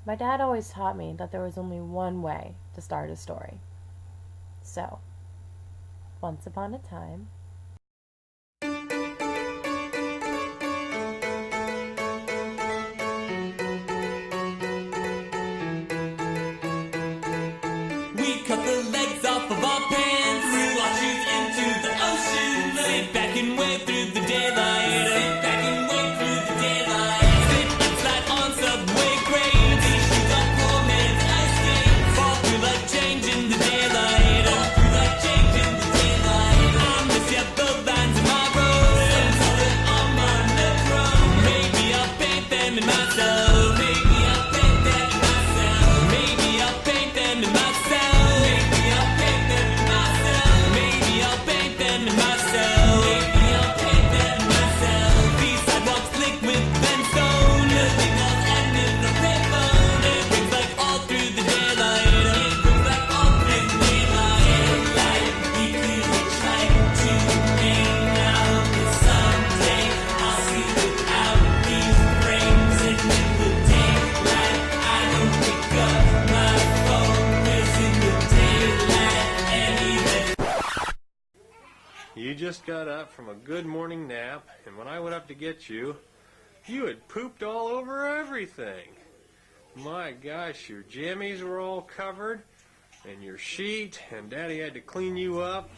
My dad always taught me that there was only one way to start a story. So, once upon a time, we cut the legs off of our pants, threw our shoes into the ocean, sit back and wave through the daylight, sit back and wave through the daylight, sit and slide on subway grades, these shoes are poor man's ice skates, fall through like change in the daylight, fall through like change in the daylight. I miss ya, the lines in my road, some solid on my nechrome. Maybe I'll paint them in myself, maybe I'll paint them in myself, maybe I'll paint them in myself, maybe I'll paint them in myself, maybe I'll paint them in myself, maybe I'll paint them in myself. These sidewalks slick with brimstone, the signals end in a payphone. It rings like all through the daylight, it rings like all through the daylight. Daylight, we could hitchhike to hang out, but someday I'll see without these frames. And in the daylight, I don't pick up my phone, 'cause in the daylight, You just got up from a good morning nap, and when I went up to get you, you had pooped all over everything. My gosh, your jammies were all covered, and your sheet, and Daddy had to clean you up.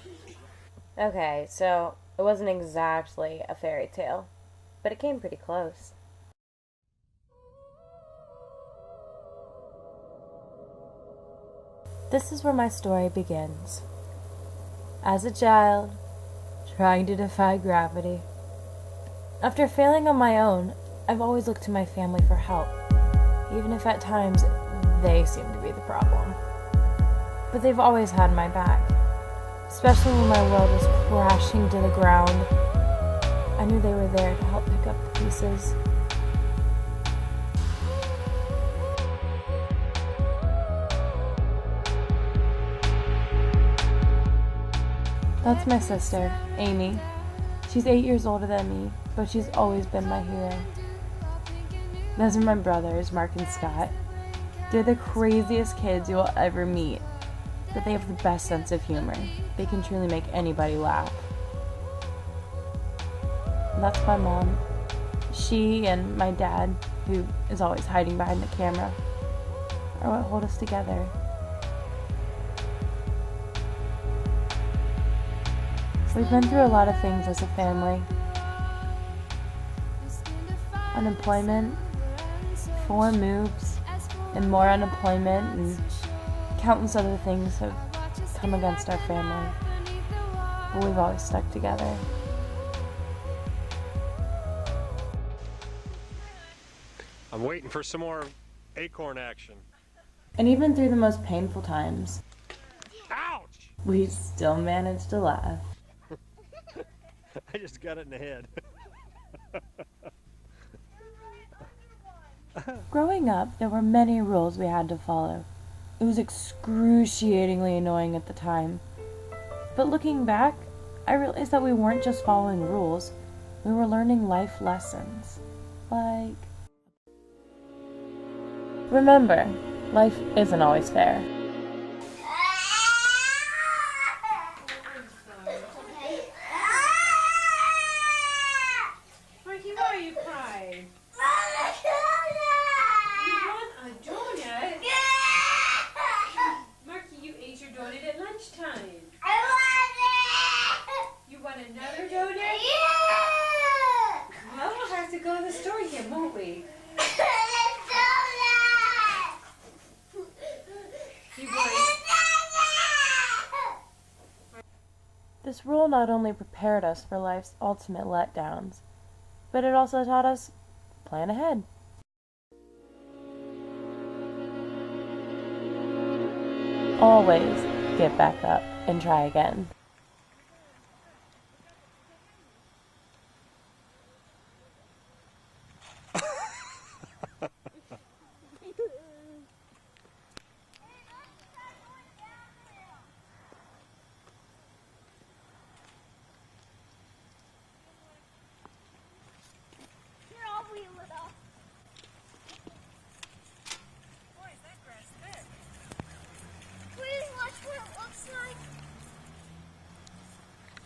okay, so it wasn't exactly a fairy tale, but it came pretty close. This is where my story begins. As a child, trying to defy gravity. After failing on my own, I've always looked to my family for help, even if at times they seem to be the problem. But they've always had my back, especially when my world was crashing to the ground. I knew they were there to help pick up the pieces. That's my sister, Amy. She's 8 years older than me, but she's always been my hero. Those are my brothers, Mark and Scott. They're the craziest kids you will ever meet, but they have the best sense of humor. They can truly make anybody laugh. And that's my mom. She and my dad, who is always hiding behind the camera, are what hold us together. We've been through a lot of things as a family. Unemployment, 4 moves, and more unemployment, and countless other things have come against our family. But we've always stuck together. I'm waiting for some more acorn action. And even through the most painful times, Ouch! we still managed to laugh. I just got it in the head. Growing up, there were many rules we had to follow. It was excruciatingly annoying at the time. But looking back, I realized that we weren't just following rules, we were learning life lessons. Like, remember, life isn't always fair. Marky, why are you crying? You want a donut? Marky, you ate your donut at lunchtime. You want another donut? Well, we'll have to go to the store again, won't we? You want... This rule not only prepared us for life's ultimate letdowns, but it also taught us plan ahead. Always get back up and try again.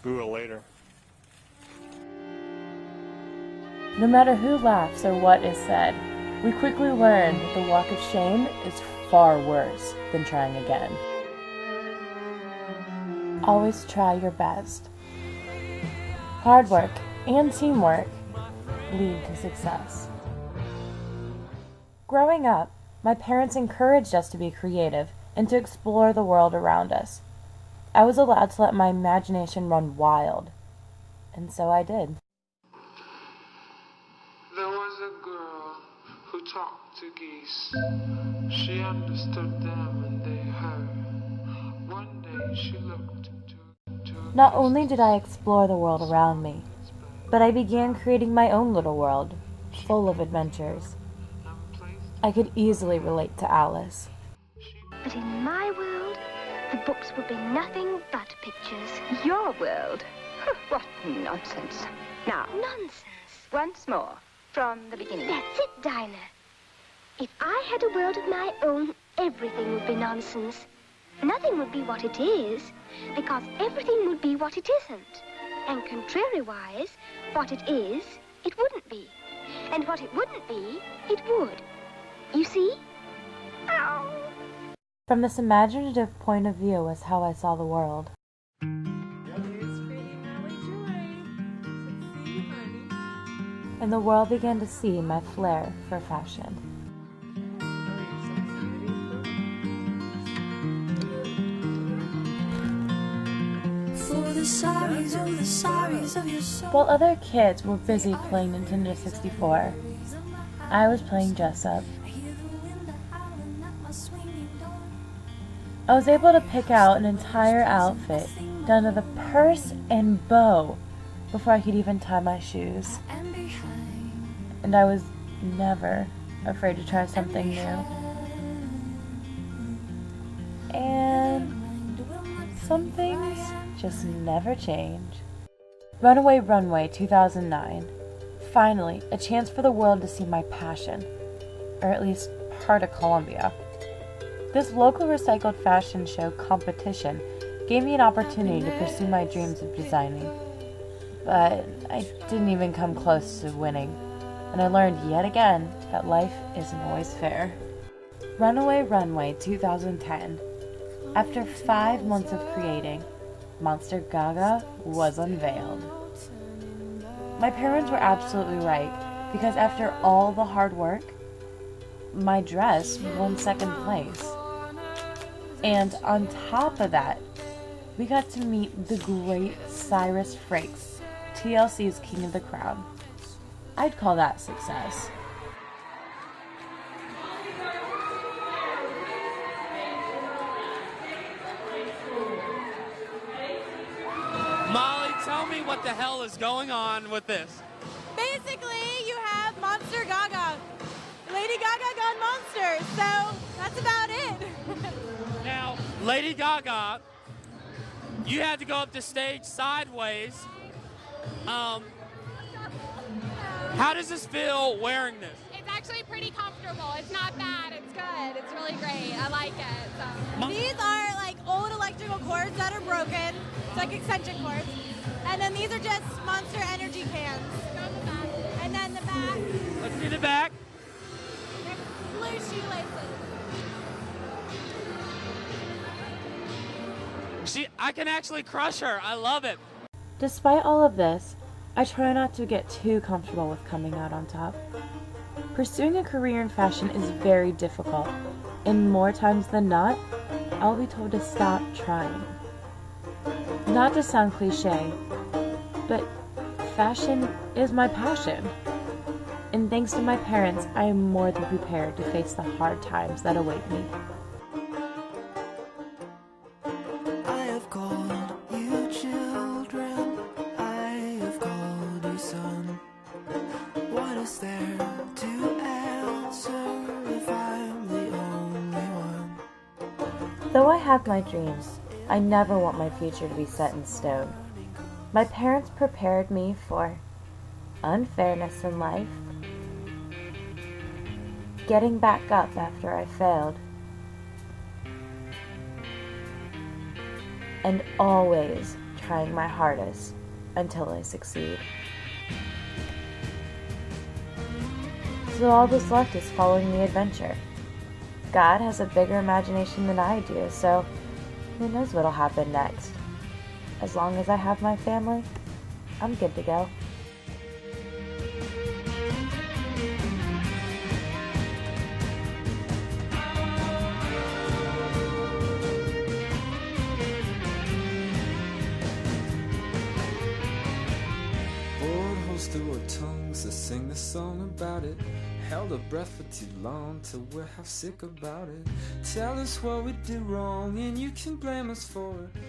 Boo later. No matter who laughs or what is said, we quickly learn that the walk of shame is far worse than trying again. Always try your best. Hard work and teamwork lead to success. Growing up, my parents encouraged us to be creative and to explore the world around us. I was allowed to let my imagination run wild, and so I did. There was a girl who talked to geese. She understood them and they her. One day she looked into Not only did I explore the world around me, but I began creating my own little world, full of adventures. I could easily relate to Alice. But in my world, the books would be nothing but pictures. Your world? What nonsense. Now, Nonsense. once more, from the beginning. That's it, Dinah. If I had a world of my own, everything would be nonsense. Nothing would be what it is, because everything would be what it isn't. And contrariwise, what it is, it wouldn't be. And what it wouldn't be, it would. You see? Ow! From this imaginative point of view was how I saw the world. And the world began to see my flair for fashion. While other kids were busy playing Nintendo 64, I was playing dress up. I was able to pick out an entire outfit down to the purse and bow before I could even tie my shoes. And I was never afraid to try something new. And some things just never change. Runaway Runway 2009. Finally, a chance for the world to see my passion, or at least part of Columbia. This local recycled fashion show competition gave me an opportunity to pursue my dreams of designing. But I didn't even come close to winning, and I learned yet again that life isn't always fair. Runaway Runway 2010. After 5 months of creating, Monster Gaga was unveiled. My parents were absolutely right, because after all the hard work, my dress won second place. And on top of that, we got to meet the great Cyrus Frakes, TLC's King of the Crown. I'd call that success. Molly, tell me what the hell is going on with this. Basically, you have Monster Gaga. Lady Gaga gone monster, so that's about it. Now, Lady Gaga, you had to go up the stage sideways. How does this feel wearing this? It's actually pretty comfortable. It's not bad. It's good. It's really great. I like it. So. These are like old electrical cords that are broken. It's like extension cords. And then these are just Monster Energy cans. And then the back. Let's see the back. Blue shoelaces. I can actually crush her. I love it. Despite all of this, I try not to get too comfortable with coming out on top. Pursuing a career in fashion is very difficult, and more times than not, I'll be told to stop trying. Not to sound cliche, but fashion is my passion. And thanks to my parents, I am more than prepared to face the hard times that await me. I have called you children, I have called you son. What is there to answer if I'm the only one? Though I have my dreams, I never want my future to be set in stone. My parents prepared me for unfairness in life, getting back up after I failed, and always trying my hardest until I succeed. So all that's left is following the adventure. God has a bigger imagination than I do, so who knows what'll happen next. As long as I have my family, I'm good to go. Board holes through our tongues to sing the song about it. Held our breath for too long till we're half sick about it. Tell us what we did wrong and you can blame us for it.